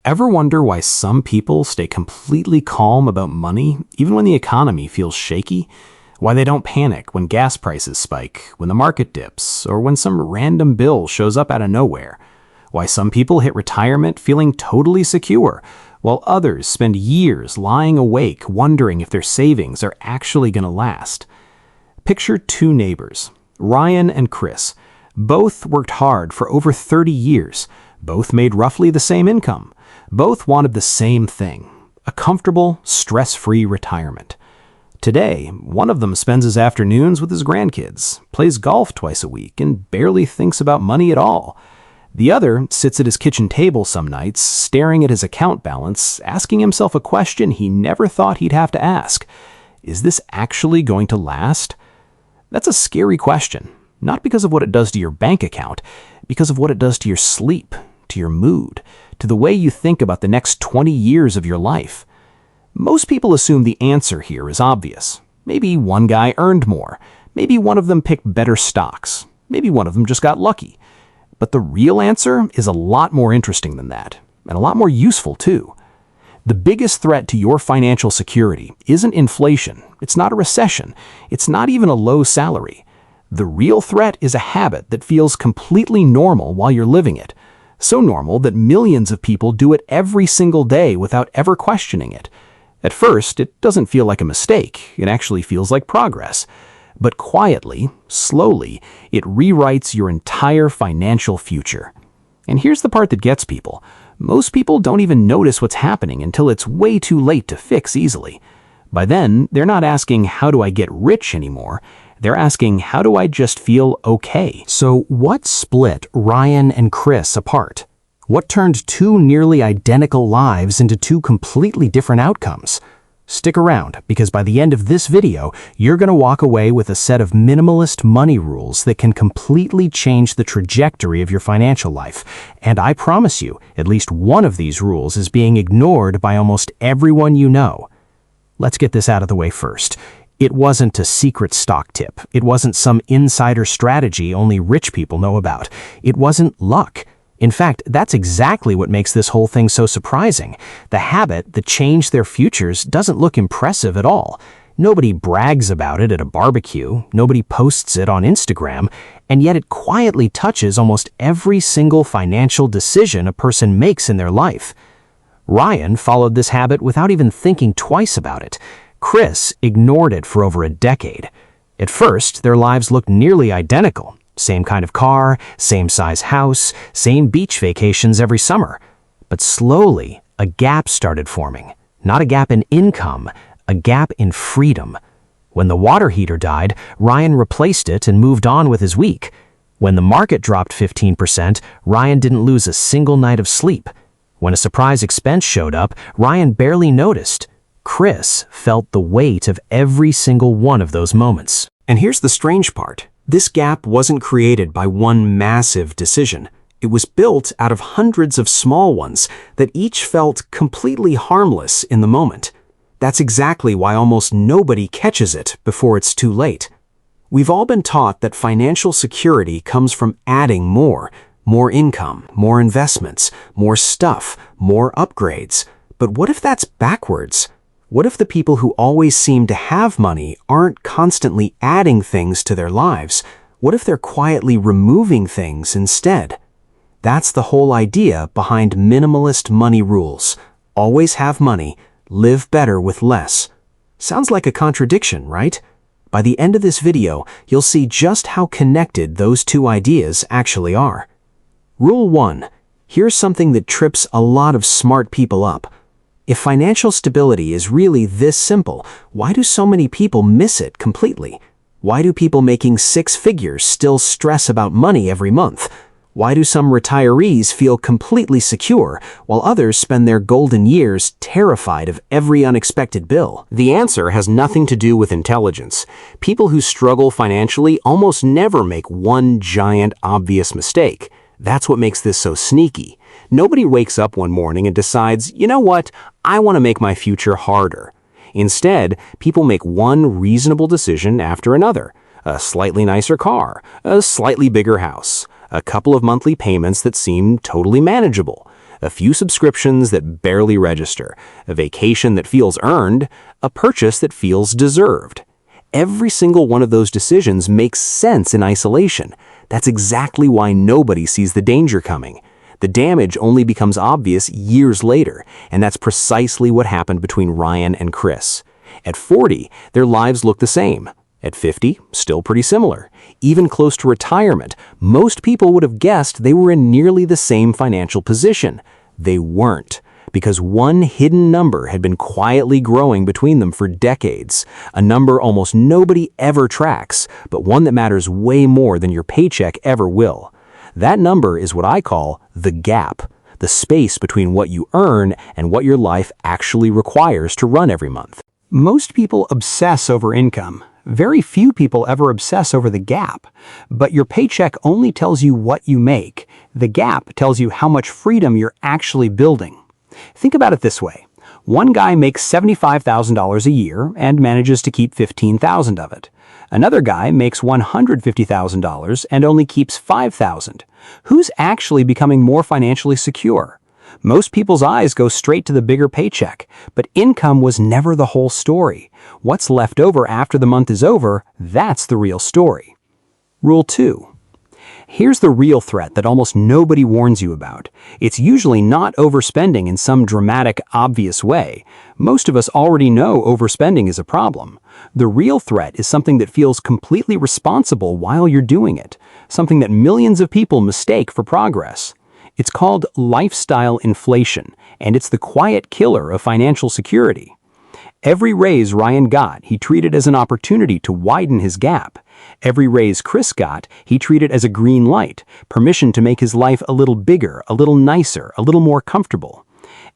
Ever wonder why some people stay completely calm about money, even when the economy feels shaky? Why they don't panic when gas prices spike, when the market dips, or when some random bill shows up out of nowhere? Why some people hit retirement feeling totally secure, while others spend years lying awake wondering if their savings are actually going to last? Picture two neighbors, Ryan and Chris. Both worked hard for over 30 years. Both made roughly the same income. Both wanted the same thing, a comfortable, stress-free retirement. Today, one of them spends his afternoons with his grandkids, plays golf twice a week, and barely thinks about money at all. The other sits at his kitchen table some nights, staring at his account balance, asking himself a question he never thought he'd have to ask. Is this actually going to last? That's a scary question, not because of what it does to your bank account, because of what it does to your sleep, to your mood, to the way you think about the next 20 years of your life. Most people assume the answer here is obvious. Maybe one guy earned more. Maybe one of them picked better stocks. Maybe one of them just got lucky. But the real answer is a lot more interesting than that, and a lot more useful too. The biggest threat to your financial security isn't inflation. It's not a recession. It's not even a low salary. The real threat is a habit that feels completely normal while you're living it. So normal that millions of people do it every single day without ever questioning it. At first, it doesn't feel like a mistake. It actually feels like progress. But quietly, slowly, it rewrites your entire financial future. And here's the part that gets people. Most people don't even notice what's happening until it's way too late to fix easily. By then, they're not asking, how do I get rich anymore? They're asking, how do I just feel okay? So what split Ryan and Chris apart? What turned two nearly identical lives into two completely different outcomes? Stick around, because by the end of this video, you're going to walk away with a set of minimalist money rules that can completely change the trajectory of your financial life. And I promise you, at least one of these rules is being ignored by almost everyone you know. Let's get this out of the way first. It wasn't a secret stock tip. It wasn't some insider strategy only rich people know about. It wasn't luck. In fact, that's exactly what makes this whole thing so surprising. The habit that changed their futures doesn't look impressive at all. Nobody brags about it at a barbecue. Nobody posts it on Instagram. And yet it quietly touches almost every single financial decision a person makes in their life. Ryan followed this habit without even thinking twice about it. Chris ignored it for over a decade. At first, their lives looked nearly identical. Same kind of car, same size house, same beach vacations every summer. But slowly, a gap started forming. Not a gap in income, a gap in freedom. When the water heater died, Ryan replaced it and moved on with his week. When the market dropped 15%, Ryan didn't lose a single night of sleep. When a surprise expense showed up, Ryan barely noticed. Chris felt the weight of every single one of those moments. And here's the strange part. This gap wasn't created by one massive decision. It was built out of hundreds of small ones that each felt completely harmless in the moment. That's exactly why almost nobody catches it before it's too late. We've all been taught that financial security comes from adding more income, more investments, more stuff, more upgrades. But what if that's backwards? What if the people who always seem to have money aren't constantly adding things to their lives? What if they're quietly removing things instead? That's the whole idea behind minimalist money rules. Always have money, live better with less. Sounds like a contradiction, right? By the end of this video, you'll see just how connected those two ideas actually are. Rule 1. Here's something that trips a lot of smart people up. If financial stability is really this simple, why do so many people miss it completely? Why do people making six figures still stress about money every month? Why do some retirees feel completely secure, while others spend their golden years terrified of every unexpected bill? The answer has nothing to do with intelligence. People who struggle financially almost never make one giant, obvious mistake. That's what makes this so sneaky. Nobody wakes up one morning and decides, you know what, I want to make my future harder. Instead, people make one reasonable decision after another. A slightly nicer car, a slightly bigger house, a couple of monthly payments that seem totally manageable. A few subscriptions that barely register, a vacation that feels earned, a purchase that feels deserved. Every single one of those decisions makes sense in isolation. That's exactly why nobody sees the danger coming. The damage only becomes obvious years later, and that's precisely what happened between Ryan and Chris. At 40, their lives look the same. At 50, still pretty similar. Even close to retirement, most people would have guessed they were in nearly the same financial position. They weren't, because one hidden number had been quietly growing between them for decades, a number almost nobody ever tracks, but one that matters way more than your paycheck ever will. That number is what I call the gap, the space between what you earn and what your life actually requires to run every month. Most people obsess over income. Very few people ever obsess over the gap. But your paycheck only tells you what you make. The gap tells you how much freedom you're actually building. Think about it this way. One guy makes $75,000 a year and manages to keep $15,000 of it. Another guy makes $150,000 and only keeps $5,000. Who's actually becoming more financially secure? Most people's eyes go straight to the bigger paycheck, but income was never the whole story. What's left over after the month is over, that's the real story. Rule 2. Here's the real threat that almost nobody warns you about. It's usually not overspending in some dramatic, obvious way. Most of us already know overspending is a problem. The real threat is something that feels completely responsible while you're doing it, something that millions of people mistake for progress. It's called lifestyle inflation, and it's the quiet killer of financial security. Every raise Ryan got, he treated as an opportunity to widen his gap. Every raise Chris got, he treated as a green light, permission to make his life a little bigger, a little nicer, a little more comfortable.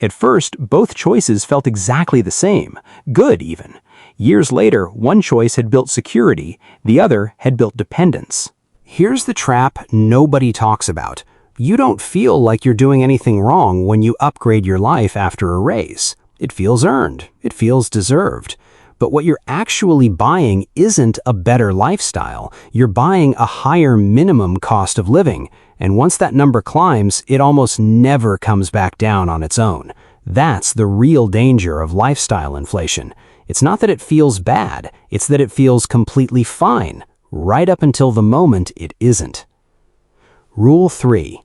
At first, both choices felt exactly the same, good even. Years later, one choice had built security, the other had built dependence. Here's the trap nobody talks about. You don't feel like you're doing anything wrong when you upgrade your life after a raise. It feels earned. It feels deserved. But what you're actually buying isn't a better lifestyle. You're buying a higher minimum cost of living. And once that number climbs, it almost never comes back down on its own. That's the real danger of lifestyle inflation. It's not that it feels bad. It's that it feels completely fine, right up until the moment it isn't. Rule 3.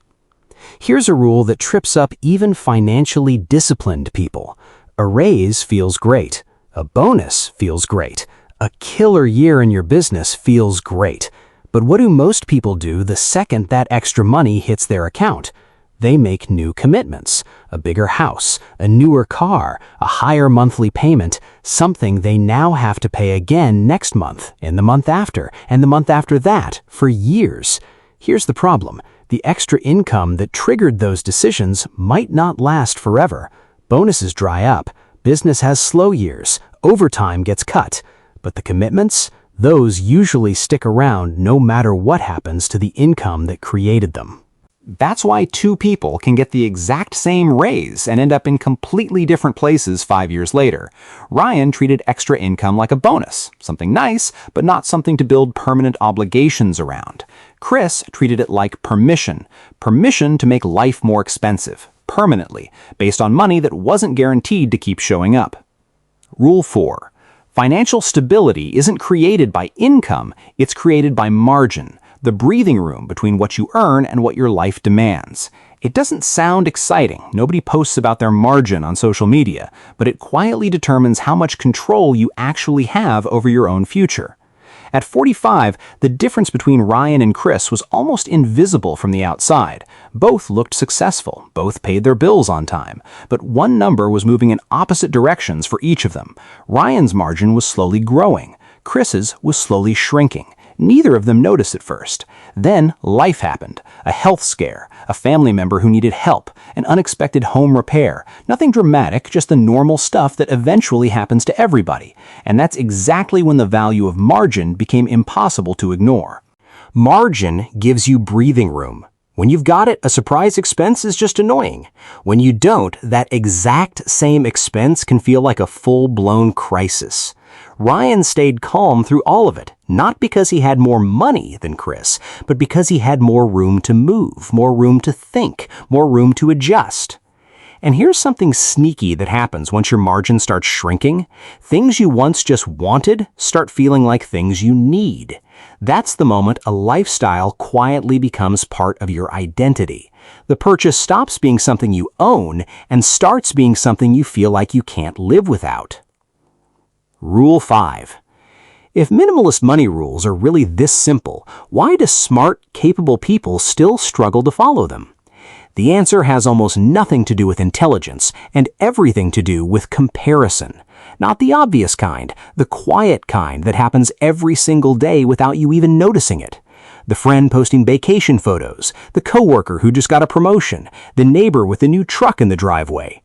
Here's a rule that trips up even financially disciplined people. A raise feels great. A bonus feels great. A killer year in your business feels great. But what do most people do the second that extra money hits their account? They make new commitments. A bigger house, a newer car, a higher monthly payment, something they now have to pay again next month, and the month after, and the month after that, for years. Here's the problem. The extra income that triggered those decisions might not last forever. Bonuses dry up. Business has slow years. Overtime gets cut. But the commitments? Those usually stick around no matter what happens to the income that created them. That's why two people can get the exact same raise and end up in completely different places 5 years later. Ryan treated extra income like a bonus, something nice, but not something to build permanent obligations around. Chris treated it like permission to make life more expensive, permanently, based on money that wasn't guaranteed to keep showing up. Rule 4. Financial stability isn't created by income, it's created by margin, the breathing room between what you earn and what your life demands. It doesn't sound exciting. Nobody posts about their margin on social media, but it quietly determines how much control you actually have over your own future. At 45, the difference between Ryan and Chris was almost invisible from the outside. Both looked successful, both paid their bills on time, but one number was moving in opposite directions for each of them. Ryan's margin was slowly growing. Chris's was slowly shrinking. Neither of them noticed at first. Then life happened. A health scare, a family member who needed help, an unexpected home repair. Nothing dramatic, just the normal stuff that eventually happens to everybody. And that's exactly when the value of margin became impossible to ignore. Margin gives you breathing room. When you've got it, a surprise expense is just annoying. When you don't, that exact same expense can feel like a full-blown crisis. Ryan stayed calm through all of it, not because he had more money than Chris, but because he had more room to move, more room to think, more room to adjust. And here's something sneaky that happens once your margin starts shrinking. Things you once just wanted start feeling like things you need. That's the moment a lifestyle quietly becomes part of your identity. The purchase stops being something you own and starts being something you feel like you can't live without. Rule 5. If minimalist money rules are really this simple, why do smart, capable people still struggle to follow them? The answer has almost nothing to do with intelligence and everything to do with comparison. Not the obvious kind, the quiet kind that happens every single day without you even noticing it. The friend posting vacation photos, the coworker who just got a promotion, the neighbor with the new truck in the driveway.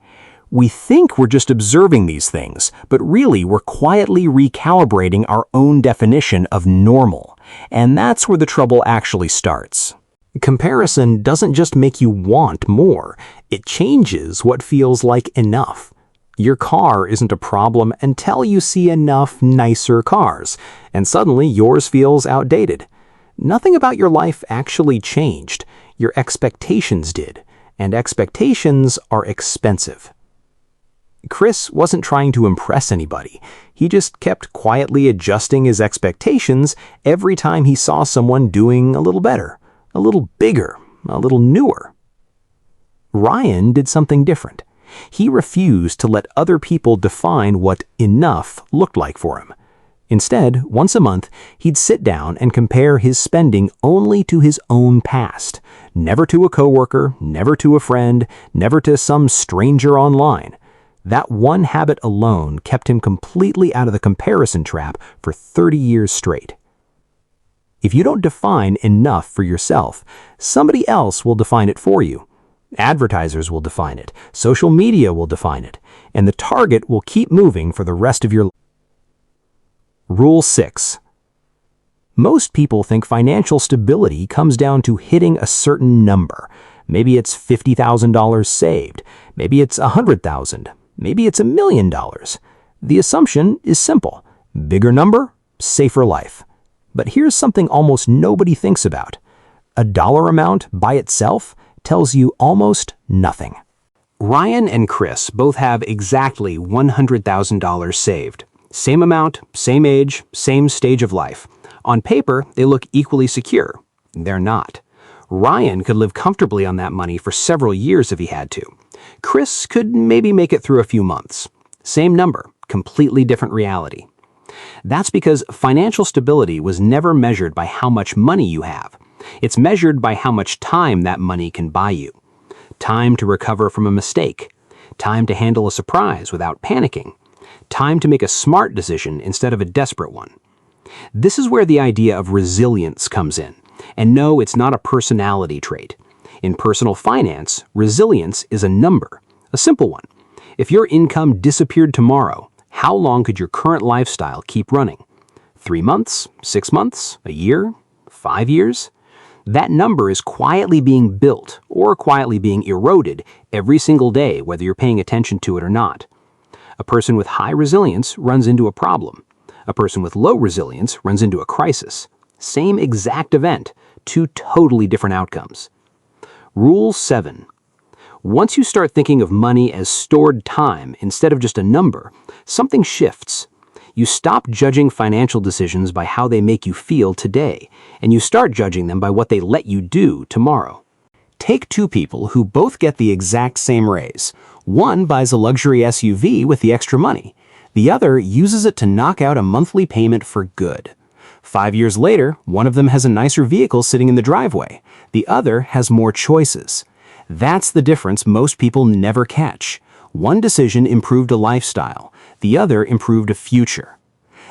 We think we're just observing these things, but really we're quietly recalibrating our own definition of normal. And that's where the trouble actually starts. Comparison doesn't just make you want more, it changes what feels like enough. Your car isn't a problem until you see enough nicer cars, and suddenly yours feels outdated. Nothing about your life actually changed. Your expectations did, and expectations are expensive. Chris wasn't trying to impress anybody. He just kept quietly adjusting his expectations every time he saw someone doing a little better, a little bigger, a little newer. Ryan did something different. He refused to let other people define what enough looked like for him. Instead, once a month, he'd sit down and compare his spending only to his own past. Never to a coworker, never to a friend, never to some stranger online. That one habit alone kept him completely out of the comparison trap for 30 years straight. If you don't define enough for yourself, somebody else will define it for you. Advertisers will define it, social media will define it, and the target will keep moving for the rest of your life. Rule 6. Most people think financial stability comes down to hitting a certain number. Maybe it's $50,000 saved, maybe it's $100,000, maybe it's $1 million. The assumption is simple. Bigger number, safer life. But here's something almost nobody thinks about. A dollar amount by itself tells you almost nothing. Ryan and Chris both have exactly $100,000 saved. Same amount, same age, same stage of life. On paper, they look equally secure. They're not. Ryan could live comfortably on that money for several years if he had to. Chris could maybe make it through a few months. Same number, completely different reality. That's because financial stability was never measured by how much money you have. It's measured by how much time that money can buy you. Time to recover from a mistake. Time to handle a surprise without panicking. Time to make a smart decision instead of a desperate one. This is where the idea of resilience comes in. And no, it's not a personality trait. In personal finance, resilience is a number, a simple one. If your income disappeared tomorrow, how long could your current lifestyle keep running? 3 months? 6 months? A year? 5 years? That number is quietly being built or quietly being eroded every single day, whether you're paying attention to it or not. A person with high resilience runs into a problem. A person with low resilience runs into a crisis. Same exact event, two totally different outcomes. Rule 7. Once you start thinking of money as stored time instead of just a number, something shifts. You stop judging financial decisions by how they make you feel today, and you start judging them by what they let you do tomorrow. Take two people who both get the exact same raise. One buys a luxury SUV with the extra money. The other uses it to knock out a monthly payment for good. 5 years later, one of them has a nicer vehicle sitting in the driveway. The other has more choices. That's the difference most people never catch. One decision improved a lifestyle. The other improved a future.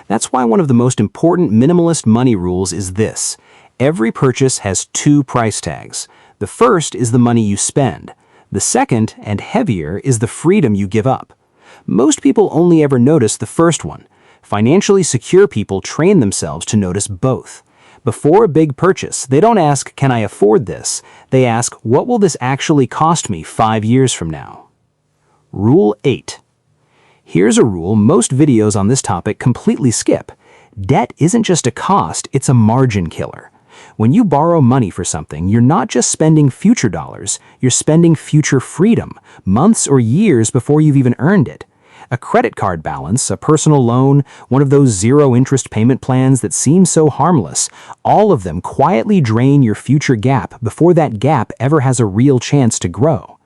That's why one of the most important minimalist money rules is this. Every purchase has 2 price tags. The first is the money you spend. The second, and heavier, is the freedom you give up. Most people only ever notice the first one. Financially secure people train themselves to notice both. Before a big purchase, they don't ask, "Can I afford this?" They ask, "What will this actually cost me 5 years from now?" Rule 8. Here's a rule most videos on this topic completely skip. Debt isn't just a cost, it's a margin killer. When you borrow money for something, you're not just spending future dollars, you're spending future freedom, months or years before you've even earned it. A credit card balance, a personal loan, one of those zero-interest payment plans that seem so harmless, all of them quietly drain your future gap before that gap ever has a real chance to grow.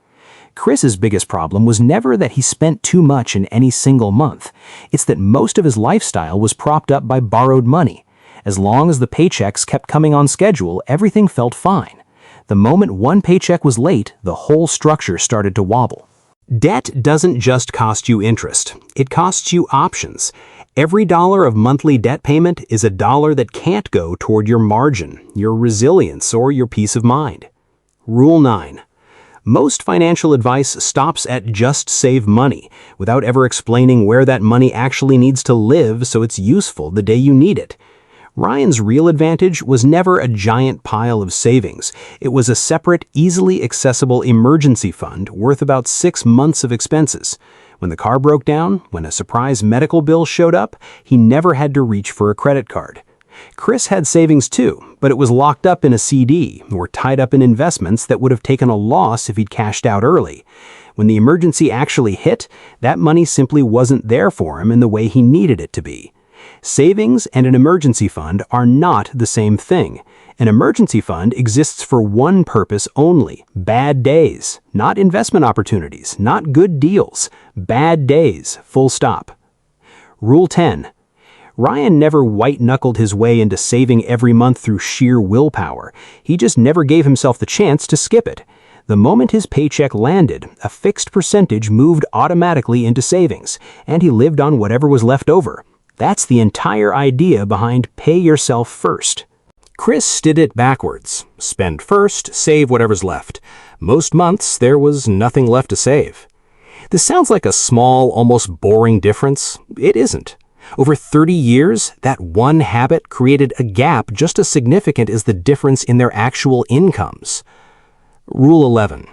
Chris's biggest problem was never that he spent too much in any single month. It's that most of his lifestyle was propped up by borrowed money. As long as the paychecks kept coming on schedule, everything felt fine. The moment one paycheck was late, the whole structure started to wobble. Debt doesn't just cost you interest, it costs you options. Every dollar of monthly debt payment is a dollar that can't go toward your margin, your resilience, or your peace of mind. Rule 9. Most financial advice stops at just save money, without ever explaining where that money actually needs to live so it's useful the day you need it. Ryan's real advantage was never a giant pile of savings. It was a separate, easily accessible emergency fund worth about 6 months of expenses. When the car broke down, when a surprise medical bill showed up, he never had to reach for a credit card. Chris had savings too, but it was locked up in a CD or tied up in investments that would have taken a loss if he'd cashed out early. When the emergency actually hit, that money simply wasn't there for him in the way he needed it to be. Savings and an emergency fund are not the same thing. An emergency fund exists for one purpose only: bad days, not investment opportunities, not good deals. Bad days, full stop. Rule 10. Ryan never white-knuckled his way into saving every month through sheer willpower. He just never gave himself the chance to skip it. The moment his paycheck landed, a fixed percentage moved automatically into savings, and he lived on whatever was left over. That's the entire idea behind pay yourself first. Chris did it backwards. Spend first, save whatever's left. Most months, there was nothing left to save. This sounds like a small, almost boring difference. It isn't. Over 30 years, that one habit created a gap just as significant as the difference in their actual incomes. Rule 11.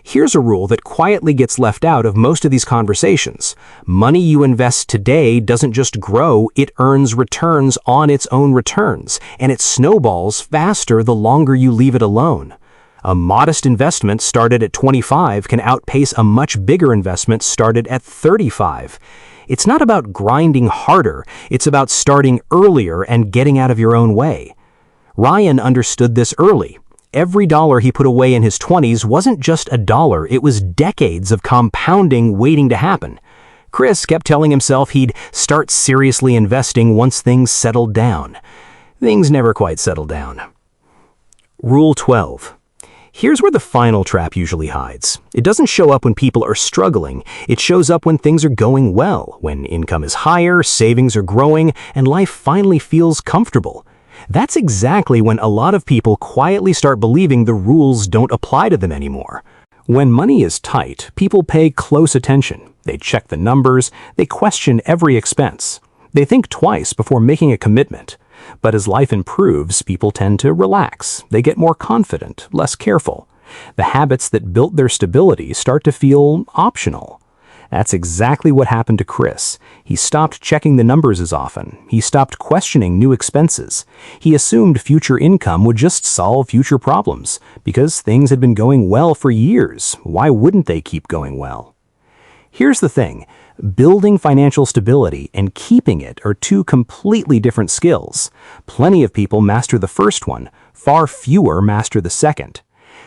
Here's a rule that quietly gets left out of most of these conversations. Money you invest today doesn't just grow, it earns returns on its own returns, and it snowballs faster the longer you leave it alone. A modest investment started at 25 can outpace a much bigger investment started at 35. It's not about grinding harder, it's about starting earlier and getting out of your own way. Ryan understood this early. Every dollar he put away in his 20s wasn't just a dollar, it was decades of compounding waiting to happen. Chris kept telling himself he'd start seriously investing once things settled down. Things never quite settled down. Rule 12. Here's where the final trap usually hides. It doesn't show up when people are struggling. It shows up when things are going well, when income is higher, savings are growing, and life finally feels comfortable. That's exactly when a lot of people quietly start believing the rules don't apply to them anymore. When money is tight, people pay close attention. They check the numbers, they question every expense. They think twice before making a commitment. But as life improves, people tend to relax. They get more confident, less careful. The habits that built their stability start to feel optional. That's exactly what happened to Chris. He stopped checking the numbers as often. He stopped questioning new expenses. He assumed future income would just solve future problems. Because things had been going well for years, why wouldn't they keep going well? Here's the thing. Building financial stability and keeping it are two completely different skills. Plenty of people master the first one, far fewer master the second.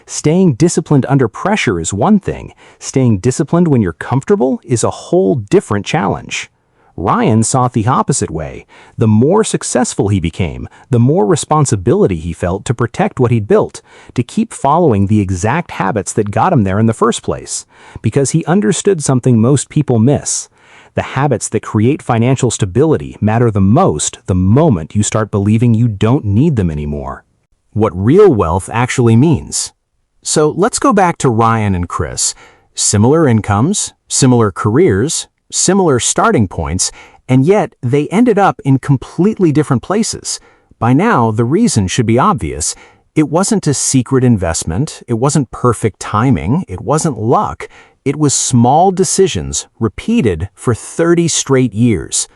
Staying disciplined under pressure is one thing. Staying disciplined when you're comfortable is a whole different challenge. Ryan saw it the opposite way. The more successful he became, the more responsibility he felt to protect what he'd built, to keep following the exact habits that got him there in the first place. Because he understood something most people miss. The habits that create financial stability matter the most the moment you start believing you don't need them anymore. What real wealth actually means. So let's go back to Ryan and Chris. Similar incomes, similar careers, similar starting points, and yet they ended up in completely different places. By now, the reason should be obvious. It wasn't a secret investment, it wasn't perfect timing, it wasn't luck. It was small decisions repeated for 30 straight years.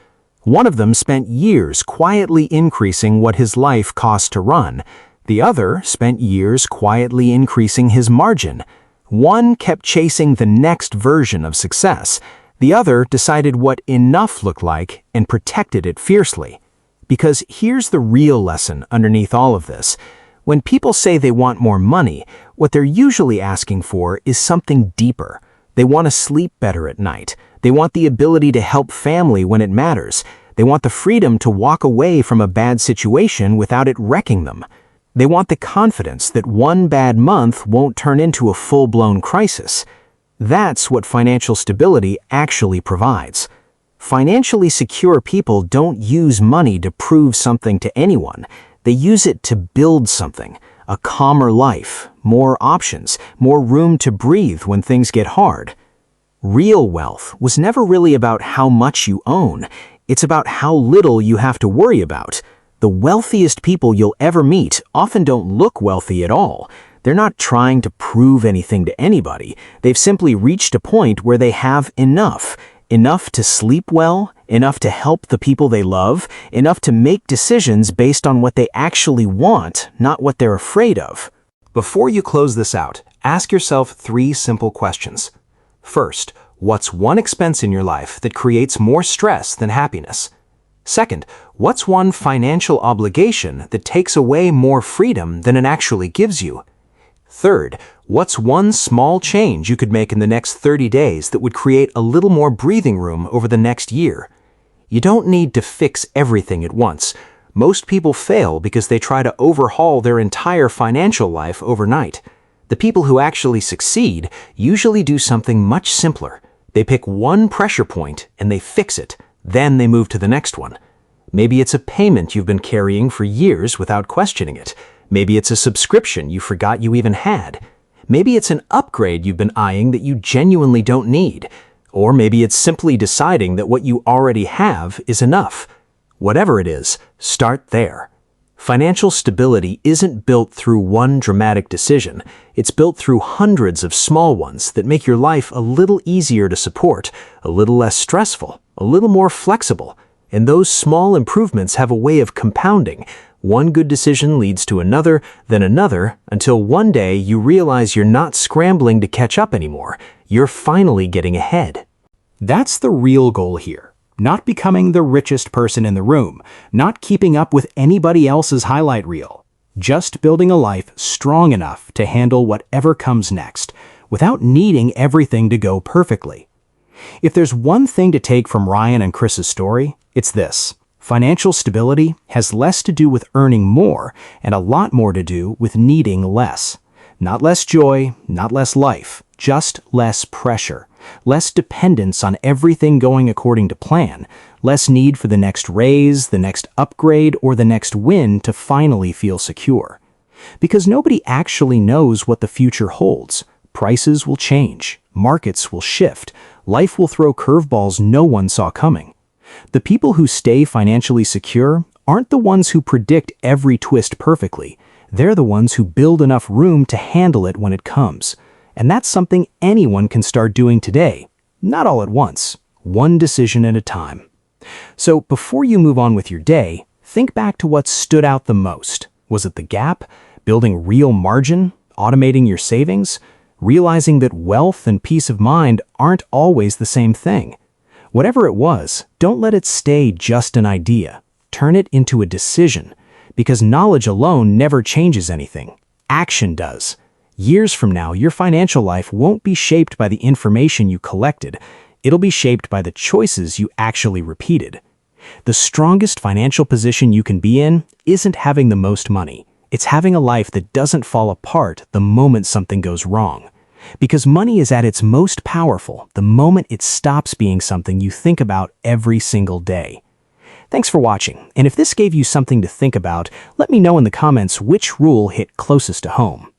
One of them spent years quietly increasing what his life cost to run. The other spent years quietly increasing his margin. One kept chasing the next version of success. The other decided what enough looked like and protected it fiercely. Because here's the real lesson underneath all of this. When people say they want more money, what they're usually asking for is something deeper. They want to sleep better at night. They want the ability to help family when it matters. They want the freedom to walk away from a bad situation without it wrecking them. They want the confidence that one bad month won't turn into a full-blown crisis. That's what financial stability actually provides. Financially secure people don't use money to prove something to anyone. They use it to build something, a calmer life, more options, more room to breathe when things get hard. Real wealth was never really about how much you own. It's about how little you have to worry about. The wealthiest people you'll ever meet often don't look wealthy at all. They're not trying to prove anything to anybody. They've simply reached a point where they have enough. Enough to sleep well, enough to help the people they love, enough to make decisions based on what they actually want, not what they're afraid of. Before you close this out, ask yourself 3 simple questions. First, what's one expense in your life that creates more stress than happiness? Second, what's one financial obligation that takes away more freedom than it actually gives you? Third, what's one small change you could make in the next 30 days that would create a little more breathing room over the next year? You don't need to fix everything at once. Most people fail because they try to overhaul their entire financial life overnight. The people who actually succeed usually do something much simpler. They pick one pressure point and they fix it. Then they move to the next one. Maybe it's a payment you've been carrying for years without questioning it. Maybe it's a subscription you forgot you even had. Maybe it's an upgrade you've been eyeing that you genuinely don't need. Or maybe it's simply deciding that what you already have is enough. Whatever it is, start there. Financial stability isn't built through one dramatic decision. It's built through hundreds of small ones that make your life a little easier to support, a little less stressful, a little more flexible. And those small improvements have a way of compounding. One good decision leads to another, then another, until one day you realize you're not scrambling to catch up anymore. You're finally getting ahead. That's the real goal here. Not becoming the richest person in the room, not keeping up with anybody else's highlight reel. Just building a life strong enough to handle whatever comes next, without needing everything to go perfectly. If there's one thing to take from Ryan and Chris's story, it's this. Financial stability has less to do with earning more and a lot more to do with needing less. Not less joy, not less life, just less pressure, less dependence on everything going according to plan, less need for the next raise, the next upgrade, or the next win to finally feel secure. Because nobody actually knows what the future holds. Prices will change, markets will shift, life will throw curveballs no one saw coming. The people who stay financially secure aren't the ones who predict every twist perfectly. They're the ones who build enough room to handle it when it comes. And that's something anyone can start doing today. Not all at once, one decision at a time. So before you move on with your day, think back to what stood out the most. Was it the gap? Building real margin? Automating your savings? Realizing that wealth and peace of mind aren't always the same thing? Whatever it was, don't let it stay just an idea. Turn it into a decision. Because knowledge alone never changes anything. Action does. Years from now, your financial life won't be shaped by the information you collected. It'll be shaped by the choices you actually repeated. The strongest financial position you can be in isn't having the most money. It's having a life that doesn't fall apart the moment something goes wrong. Because money is at its most powerful the moment it stops being something you think about every single day. Thanks for watching, and if this gave you something to think about, let me know in the comments which rule hit closest to home.